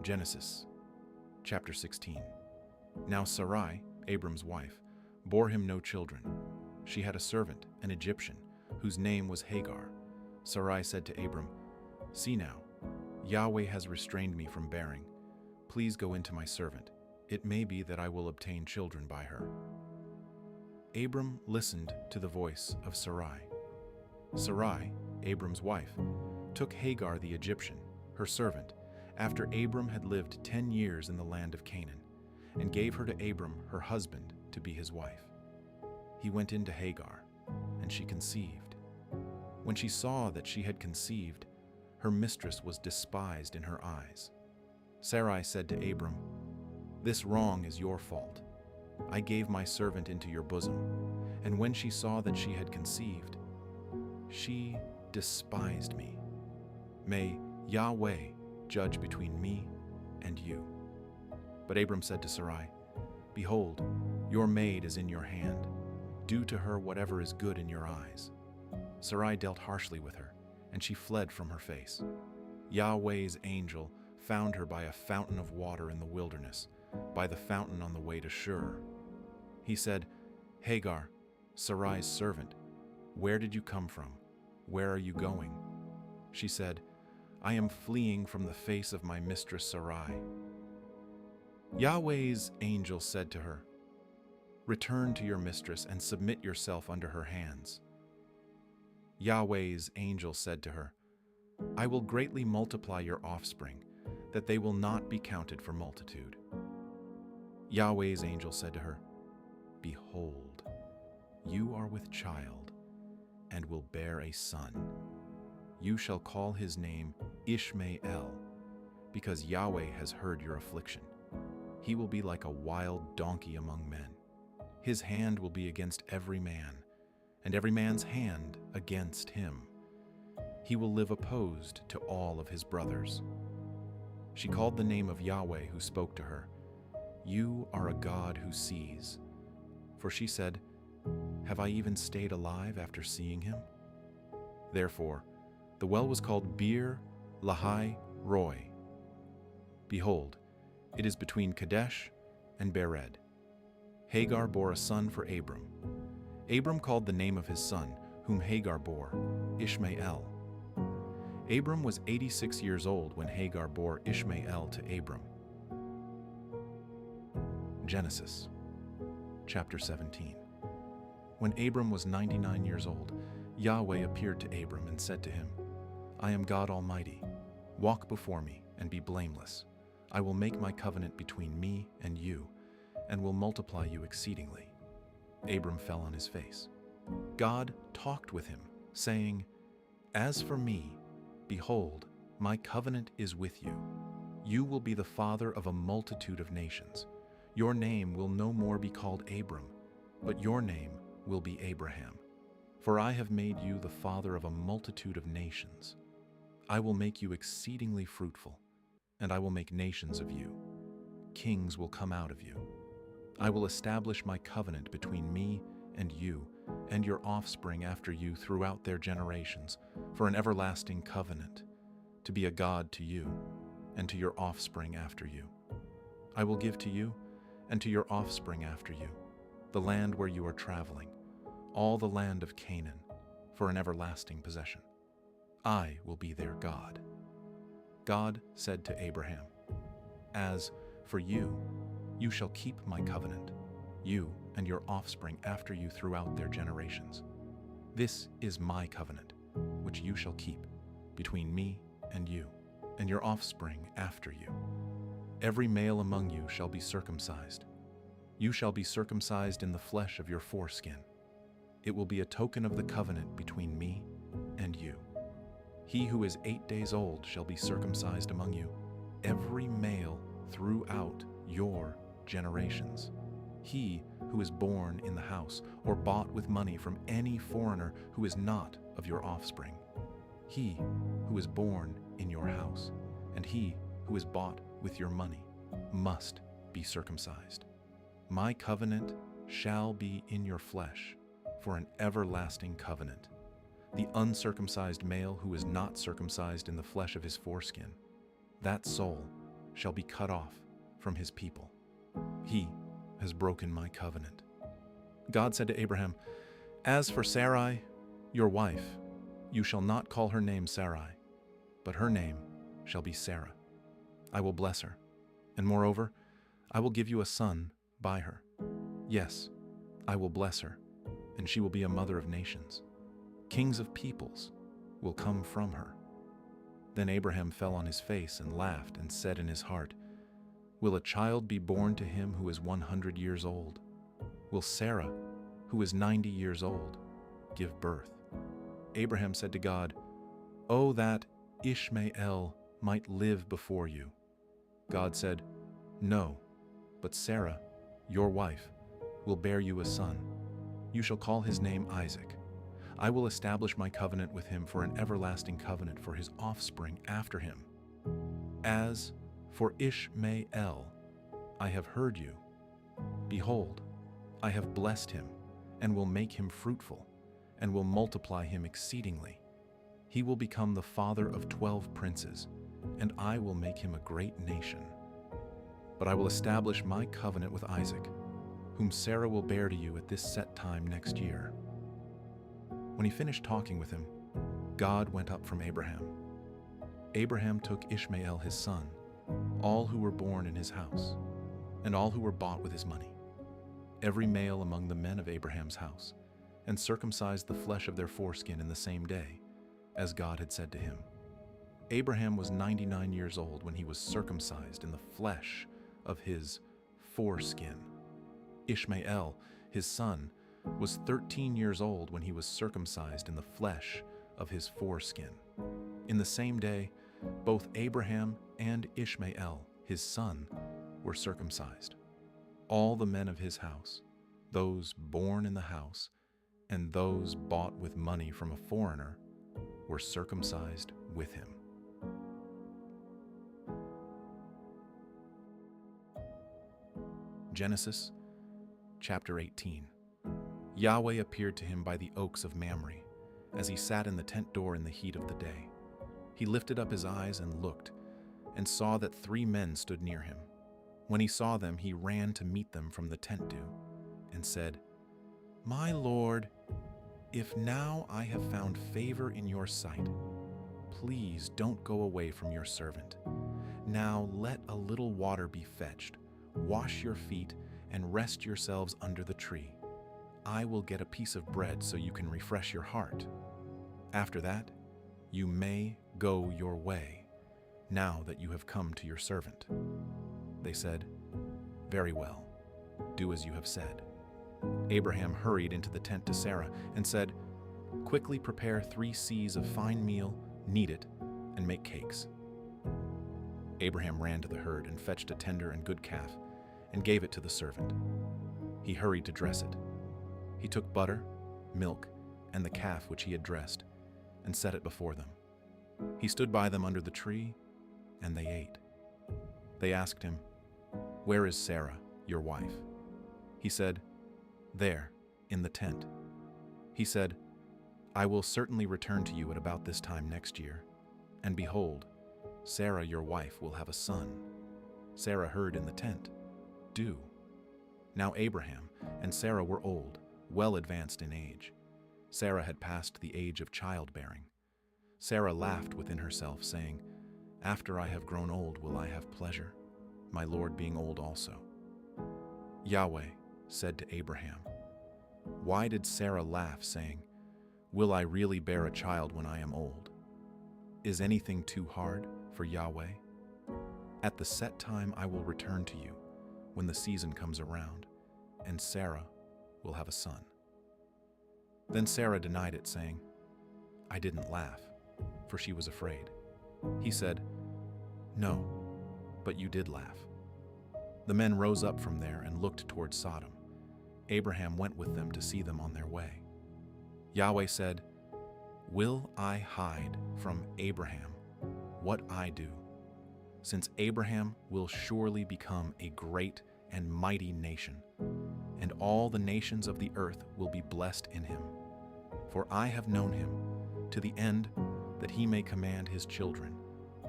Genesis chapter 16. Now Sarai, Abram's wife, bore him no children. She had a servant, an Egyptian, whose name was Hagar. Sarai said to Abram, "See now, Yahweh has restrained me from bearing. Please go into my servant. It may be that I will obtain children by her." Abram listened to the voice of Sarai. Sarai, Abram's wife, took Hagar the Egyptian, her servant, after Abram had lived 10 years in the land of Canaan, and gave her to Abram, her husband, to be his wife. He went in to Hagar, and she conceived. When she saw that she had conceived, her mistress was despised in her eyes. Sarai said to Abram, "This wrong is your fault. I gave my servant into your bosom." And when she saw that she had conceived, she despised me. May Yahweh judge between me and you. But Abram said to Sarai, "Behold, your maid is in your hand. Do to her whatever is good in your eyes." Sarai dealt harshly with her, and she fled from her face. Yahweh's angel found her by a fountain of water in the wilderness, by the fountain on the way to Shur. He said, "Hagar, Sarai's servant, where did you come from? Where are you going?" She said, "I am fleeing from the face of my mistress Sarai." Yahweh's angel said to her, "Return to your mistress and submit yourself under her hands." Yahweh's angel said to her, "I will greatly multiply your offspring, that they will not be counted for multitude." Yahweh's angel said to her, "Behold, you are with child, and will bear a son. You shall call his name Ishmael, because Yahweh has heard your affliction. He will be like a wild donkey among men. His hand will be against every man, and every man's hand against him. He will live opposed to all of his brothers." She called the name of Yahweh who spoke to her, "You are a God who sees." For she said, "Have I even stayed alive after seeing him?" Therefore, the well was called Bir Lahai Roi. Behold, it is between Kadesh and Bered. Hagar bore a son for Abram. Abram called the name of his son, whom Hagar bore, Ishmael. Abram was 86 years old when Hagar bore Ishmael to Abram. Genesis chapter 17. When Abram was 99 years old, Yahweh appeared to Abram and said to him, "I am God Almighty. Walk before me and be blameless. I will make my covenant between me and you, and will multiply you exceedingly." Abram fell on his face. God talked with him, saying, "As for me, behold, my covenant is with you. You will be the father of a multitude of nations. Your name will no more be called Abram, but your name will be Abraham. For I have made you the father of a multitude of nations. I will make you exceedingly fruitful, and I will make nations of you. Kings will come out of you. I will establish my covenant between me and you and your offspring after you throughout their generations, for an everlasting covenant, to be a God to you and to your offspring after you. I will give to you and to your offspring after you the land where you are traveling, all the land of Canaan, for an everlasting possession. I will be their God." God said to Abraham, "As for you, you shall keep my covenant, you and your offspring after you throughout their generations. This is my covenant, which you shall keep between me and you, and your offspring after you. Every male among you shall be circumcised. You shall be circumcised in the flesh of your foreskin. It will be a token of the covenant between me and you. He who is 8 days old shall be circumcised among you, every male throughout your generations. He who is born in the house or bought with money from any foreigner who is not of your offspring. He who is born in your house, and he who is bought with your money, must be circumcised. My covenant shall be in your flesh for an everlasting covenant. The uncircumcised male who is not circumcised in the flesh of his foreskin, that soul shall be cut off from his people. He has broken my covenant. God said to Abraham, As for Sarai, your wife, you shall not call her name Sarai, but her name shall be Sarah. I will bless her, and moreover, I will give you a son by her. Yes, I will bless her, and she will be a mother of nations. Kings of peoples will come from her. Then Abraham fell on his face and laughed and said in his heart, Will a child be born to him who is 100 years old? Will Sarah, who is 90 years old, give birth? Abraham said to God, Oh, that Ishmael might live before you. God said, No, but Sarah, your wife, will bear you a son. You shall call his name Isaac. I will establish my covenant with him for an everlasting covenant for his offspring after him. As for Ishmael, I have heard you. Behold, I have blessed him, and will make him fruitful, and will multiply him exceedingly. He will become the father of 12 princes, and I will make him a great nation. But I will establish my covenant with Isaac, whom Sarah will bear to you at this set time next year. When he finished talking with him, God went up from Abraham. Abraham took Ishmael his son, all who were born in his house, and all who were bought with his money, every male among the men of Abraham's house, and circumcised the flesh of their foreskin in the same day, as God had said to him. Abraham was 99 years old when he was circumcised in the flesh of his foreskin. Ishmael, his son, was 13 years old when he was circumcised in the flesh of his foreskin. In the same day, both Abraham and Ishmael, his son, were circumcised. All the men of his house, those born in the house, and those bought with money from a foreigner, were circumcised with him. Genesis chapter 18. Yahweh appeared to him by the oaks of Mamre, as he sat in the tent door in the heat of the day. He lifted up his eyes and looked, and saw that 3 men stood near him. When he saw them, he ran to meet them from the tent door, and said, My Lord, if now I have found favor in your sight, please don't go away from your servant. Now let a little water be fetched, wash your feet, and rest yourselves under the tree. I will get a piece of bread so you can refresh your heart. After that, you may go your way, now that you have come to your servant. They said, Very well, do as you have said. Abraham hurried into the tent to Sarah and said, Quickly prepare 3 seahs of fine meal, knead it, and make cakes. Abraham ran to the herd and fetched a tender and good calf, and gave it to the servant. He hurried to dress it. He took butter, milk, and the calf which he had dressed, and set it before them. He stood by them under the tree, and they ate. They asked him, Where is Sarah, your wife? He said, There, in the tent. He said, I will certainly return to you at about this time next year, and behold, Sarah, your wife, will have a son. Sarah heard in the tent, Do. Now Abraham and Sarah were old, well advanced in age. Sarah had passed the age of childbearing. Sarah laughed within herself, saying, After I have grown old will I have pleasure, my Lord being old also. Yahweh said to Abraham, Why did Sarah laugh, saying, Will I really bear a child when I am old? Is anything too hard for Yahweh? At the set time I will return to you, when the season comes around, and Sarah will have a son. Then Sarah denied it, saying, I didn't laugh, for she was afraid. He said, No, but you did laugh. The men rose up from there and looked toward Sodom. Abraham went with them to see them on their way. Yahweh said, Will I hide from Abraham what I do, since Abraham will surely become a great and mighty nation, and all the nations of the earth will be blessed in him. For I have known him, to the end that he may command his children,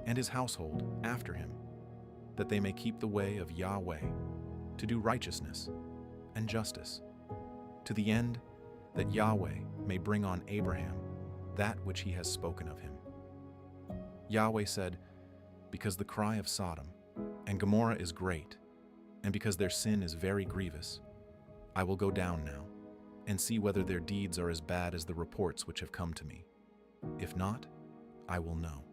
and his household after him, that they may keep the way of Yahweh, to do righteousness and justice, to the end that Yahweh may bring on Abraham that which he has spoken of him. Yahweh said, because the cry of Sodom and Gomorrah is great, and because their sin is very grievous, I will go down now and see whether their deeds are as bad as the reports which have come to me. If not, I will know.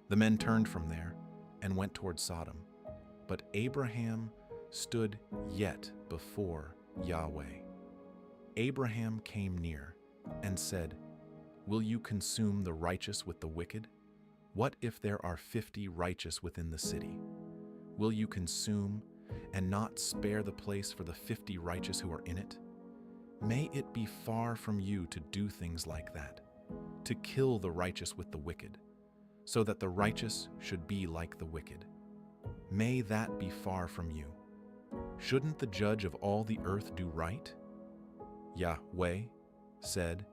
The men turned from there and went toward Sodom, but Abraham stood yet before Yahweh. Abraham came near and said, will you consume the righteous with the wicked? What if there are 50 righteous within the city? Will you consume and not spare the place for the 50 righteous who are in it? May it be far from you to do things like that, to kill the righteous with the wicked, so that the righteous should be like the wicked. May that be far from you. Shouldn't the judge of all the earth do right? Yahweh said,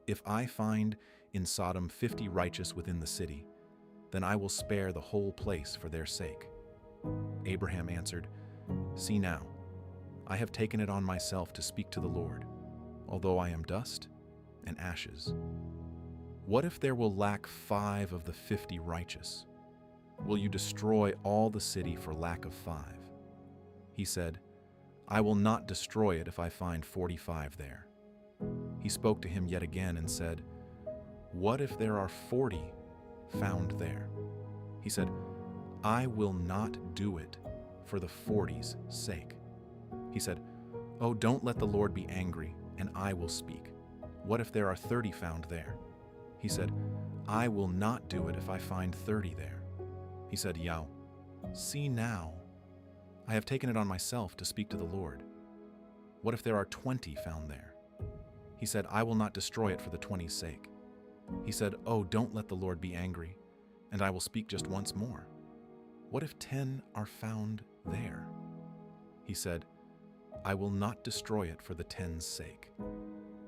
if I find in Sodom 50 righteous within the city, then I will spare the whole place for their sake. Abraham answered, see now, I have taken it on myself to speak to the Lord, although I am dust and ashes. What if there will lack 5 of the 50 righteous? Will you destroy all the city for lack of 5? He said, I will not destroy it if I find 45 there. He spoke to him yet again and said, what if there are 40 found there? He said, I will not do it for the 40's sake. He said, oh, don't let the Lord be angry, and I will speak. What if there are 30 found there? He said, I will not do it if I find 30 there. He said, Yah, see now, I have taken it on myself to speak to the Lord. What if there are 20 found there? He said, I will not destroy it for the 20's sake. He said, oh, don't let the Lord be angry, and I will speak just once more. What if 10 are found there? He said, I will not destroy it for the 10's sake.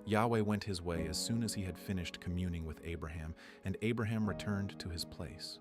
Yahweh went his way as soon as he had finished communing with Abraham, and Abraham returned to his place.